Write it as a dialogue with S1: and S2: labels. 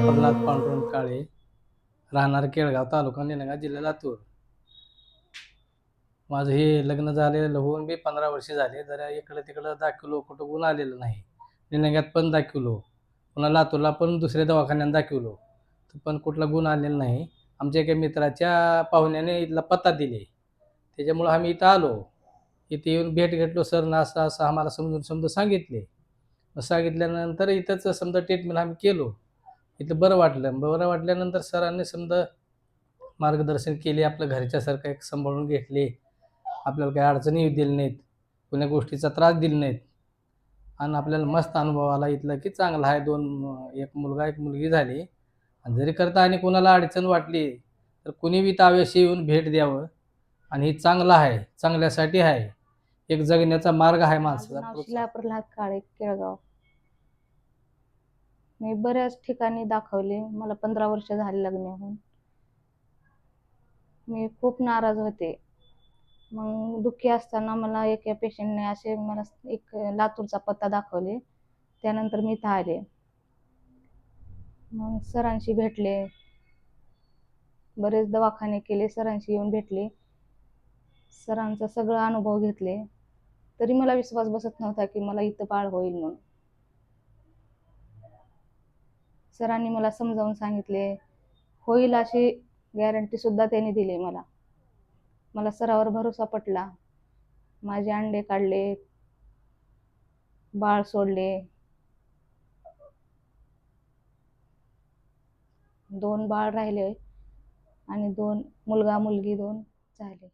S1: प्रल्हाद पांडुरंग काळे, राहणार केळगाव, तालुका निलंगा, जिल्हा लातूर. माझं हे लग्न झालेलं होऊन बी 15 वर्षे झाले. जरा इकडं तिकडं दाखवलो, कुठं गुण आलेलं नाही. निलंग्यात पण दाखवलो, पुन्हा लातूरला पण दुसऱ्या दवाखान्यात दाखवलो, पण कुठला गुण आलेला नाही. आमच्या एका मित्राच्या पाहुण्याने इथला पत्ता दिले, त्याच्यामुळं आम्ही इथं आलो. इथे येऊन भेट घेतलो. सरनं असं असं आम्हाला समजून सांगितले. सांगितल्यानंतर इथंच समजा ट्रीटमेंट आम्ही केलो. इथं बरं वाटलं. बरं वाटल्यानंतर सरांनी समजा मार्गदर्शन केले, आपलं घरच्यासारखं एक सांभाळून घेतले. आपल्याला काही अडचणी येऊ दिल्या नाहीत, कोण्या गोष्टीचा त्रास दिला नाहीत. आणि आपल्याला मस्त अनुभव आला इथला, की चांगला आहे. एक मुलगा एक मुलगी झाली. आणि जरी करता आणि कोणाला अडचण वाटली तर कुणी बी ताव्याशी येऊन भेट द्यावं. आणि हे चांगलं आहे, चांगल्यासाठी आहे. एक जगण्याचा मार्ग आहे
S2: माझं
S1: माणसाचा
S2: नाव
S1: पुढचा.
S2: शिला प्रल्हाद काळे, केळगाव. मी बऱ्याच ठिकाणी दाखवले. मला 15 वर्ष झाले लग्न होऊन. मी खूप नाराज होते. मग दुःखी असताना मला एका पेशंटने असे मला एक लातूरचा पत्ता दाखवले. त्यानंतर मी इथं आले. मग सरांशी भेटले, बरेच दवाखाने केले, सरांशी येऊन भेटले, सरांचा सगळा अनुभव घेतले. तरी मला विश्वास बसत नव्हता की मला इथं बाळ होईल म्हणून. सरांनी मला समजावून सांगितले, होईल अशी गॅरंटी सुद्धा त्यांनी दिली मला. मला सरावर भरोसा पटला. माझे अंडे काढले, बाळ सोडले. 2 बाळ राहिले आणि 2 मुलगा मुलगी 2 झाले.